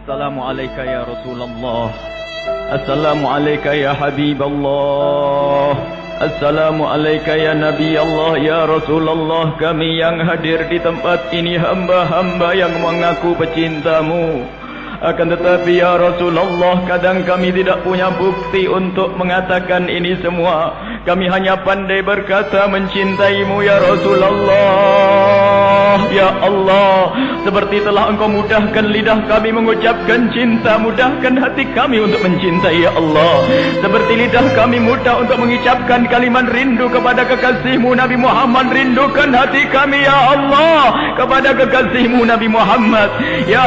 Assalamualaikum ya Rasulullah. Assalamualaikum ya Habiballah. Assalamualaikum ya Nabi Allah, ya Rasulullah. Kami yang hadir di tempat ini hamba-hamba yang mengaku pecintamu. Akan tetapi ya Rasulullah, kadang kami tidak punya bukti untuk mengatakan ini semua. Kami hanya pandai berkata mencintaimu ya Rasulullah. Ya Allah, seperti telah engkau mudahkan lidah kami mengucapkan cinta, mudahkan hati kami untuk mencintai ya Allah. Seperti lidah kami mudah untuk mengucapkan kalimat rindu kepada kekasihmu Nabi Muhammad, rindukan hati kami ya Allah kepada kekasihmu Nabi Muhammad. Ya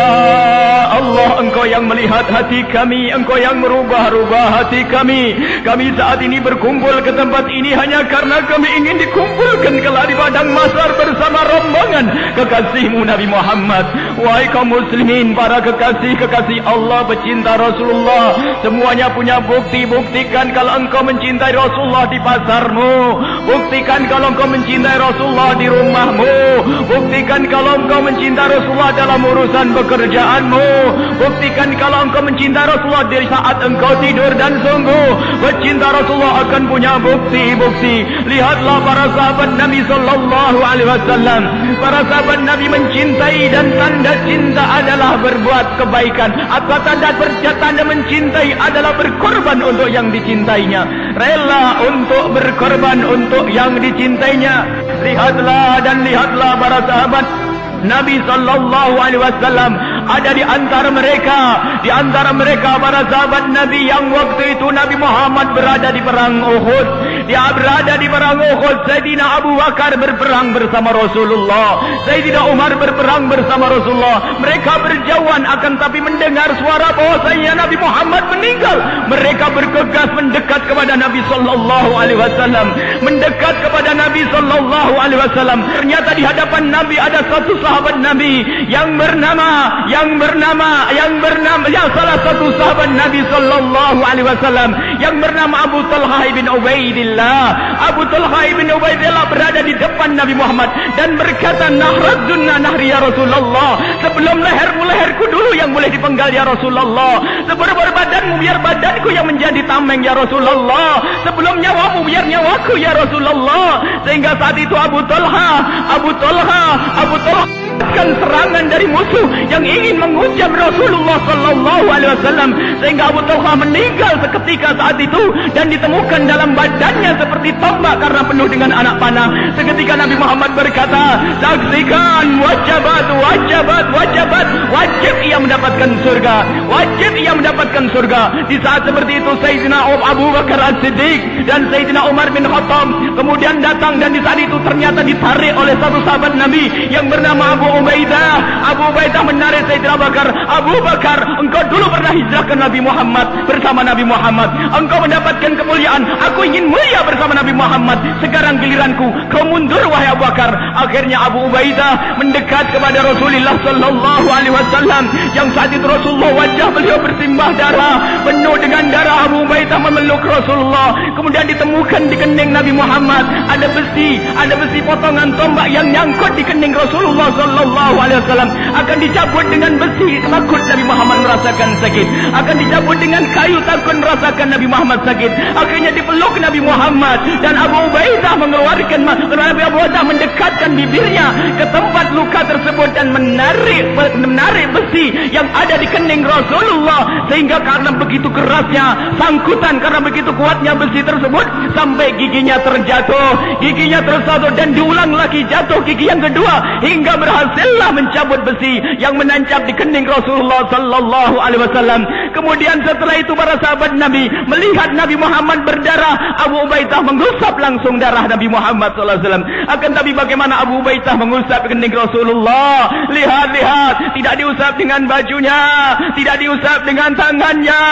Allah, engkau yang melihat hati kami, engkau yang merubah-rubah hati kami. Kami saat ini berkumpul ke tempat ini hanya karena kami ingin dikumpulkan kelak di padang mahsyar bersama rombongan kekasihmu Nabi Muhammad. Wahai kaum muslimin, para kekasih-kekasih Allah, pecinta Rasulullah, semuanya punya bukti. Buktikan kalau engkau mencintai Rasulullah di pasarmu, buktikan kalau engkau mencintai Rasulullah di rumahmu, buktikan kalau engkau mencintai Rasulullah dalam urusan pekerjaanmu, buktikan kalau engkau mencintai Rasulullah di saat engkau tidur. Dan sungguh pecinta Rasulullah akan punya bukti-bukti. Lihatlah para sahabat Nabi sallallahu alaihi wasallam. Para sahabat Nabi mencintai, dan tanda cinta adalah berbuat kebaikan. Apa tanda mencintai adalah berkorban untuk yang dicintainya, rela untuk berkorban untuk yang dicintainya. Lihatlah dan lihatlah para sahabat Nabi sallallahu alaihi wasallam. Ada di antara mereka para sahabat Nabi yang waktu itu Nabi Muhammad berada di perang Uhud. Dia berada di perang Uhud. Sayyidina Abu Bakar berperang bersama Rasulullah, Sayyidina Umar berperang bersama Rasulullah. Mereka berjauhan, akan tapi mendengar suara bahwasanya Nabi Muhammad meninggal. Mereka bergegas mendekat kepada Nabi sallallahu alaihi wasallam, mendekat kepada Nabi sallallahu alaihi wasallam. Ternyata di hadapan Nabi ada satu sahabat Nabi yang salah satu sahabat Nabi sallallahu alaihi wasallam yang bernama Abu Talha bin Ubaidillah. Abu Talha bin Ubaidillah berada di depan Nabi Muhammad dan berkata, "Nahradunna nahri ya Rasulullah." Sebelum leherku dulu yang boleh dipenggal ya Rasulullah. Sebelum badanmu biar badanku yang menjadi tameng ya Rasulullah. Sebelum nyawamu biar nyawaku ya Rasulullah. Sehingga saat itu Abu Talha akan serangan dari musuh yang ingin menghujam Rasulullah sallallahu alaihi wasallam, sehingga Abu Talha meninggal seketika saat itu dan ditemukan dalam badannya seperti tombak karena penuh dengan anak panah. Seketika Nabi Muhammad berkata, "Saksikan, wajib ia mendapatkan surga, wajib ia mendapatkan surga." Di saat seperti itu Sayyidina Abu Bakar As-Siddiq dan Sayyidina Umar bin Khattab kemudian datang, dan di saat itu ternyata ditarik oleh satu sahabat Nabi yang bernama Abu Ubaidah. Abu Ubaidah menarik Sayyidina Abu Bakar. "Abu Bakar, engkau dulu pernah hijrah ke Nabi Muhammad bersama Nabi Muhammad. Engkau mendapatkan kemuliaan. Aku ingin mulia bersama Nabi Muhammad. Sekarang giliranku. Kau mundur wahai Abu Bakar." Akhirnya Abu Ubaidah mendekat kepada Rasulullah sallallahu alaihi wasallam, yang saat itu Rasulullah wajah beliau bersimbah darah, penuh dengan darah. Abu Ubaidah memeluk Rasulullah. Kemudian ditemukan di kening Nabi Muhammad ada besi potongan tombak yang nyangkut di kening Rasulullah sallallahu alaihi wasallam. Akan dicabut dengan besi, takut Nabi Muhammad merasakan sakit. Akan dicabut dengan kayu, takut merasakan Nabi Muhammad sakit. Akhirnya dipeluk Nabi Muhammad, dan Abu Ubaidah Nabi Abu Ubaidah mendekatkan bibirnya ke tempat luka tersebut dan menarik besi yang ada di kening Rasulullah, sehingga karena begitu kerasnya sangkutan, karena begitu kuatnya besi tersebut sampai giginya terjatuh, dan diulang lagi jatuh gigi yang kedua, hingga berhasillah mencabut besi yang menancap di kening Rasulullah sallallahu alaihi wasallam. Kemudian setelah itu para sahabat Nabi melihat Nabi Muhammad berdarah. Abu Ubaidah mengusap langsung darah Nabi Muhammad sallallahu alaihi wasallam. Akan tapi bagaimana Abu Ubaidah mengusap kening Rasulullah? Lihat, tidak diusap dengan bajunya, tidak diusap dengan tangannya,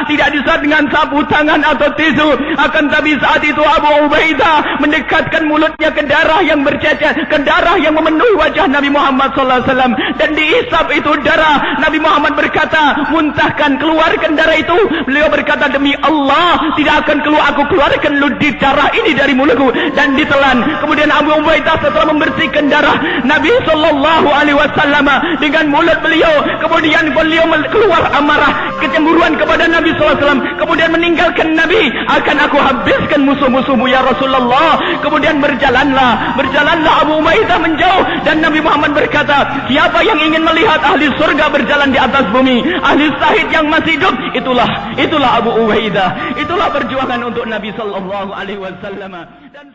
tidak diusap dengan sapu tangan atau tisu. Akan tapi saat itu Abu Ubaidah mendekatkan mulutnya ke darah yang bercecer, ke darah yang memenuhi wajah Nabi Muhammad sallallahu alaihi wasallam, dan diisap itu darah. Nabi Muhammad berkata, "Muntahkan, keluar keluarkan darah itu. Beliau berkata, demi Allah, tidak akan aku keluarkan ludih darah ini dari mulutku, dan ditelan. Kemudian Abu Ubaidah setelah membersihkan darah Nabi sallallahu alaihi wasallam dengan mulut beliau, kemudian beliau keluar amarah, kecemburuan kepada Nabi sallallahu alaihi wasallam, kemudian meninggalkan Nabi. Akan aku habiskan musuh-musuhmu ya Rasulullah. Kemudian berjalanlah Abu Ubaidah menjauh, dan Nabi Muhammad berkata, siapa yang ingin melihat ahli surga berjalan di atas bumi, ahli syahid yang masih hidup, itulah Abu Ubaidah. Itulah perjuangan untuk Nabi sallallahu alaihi wasallam. Dan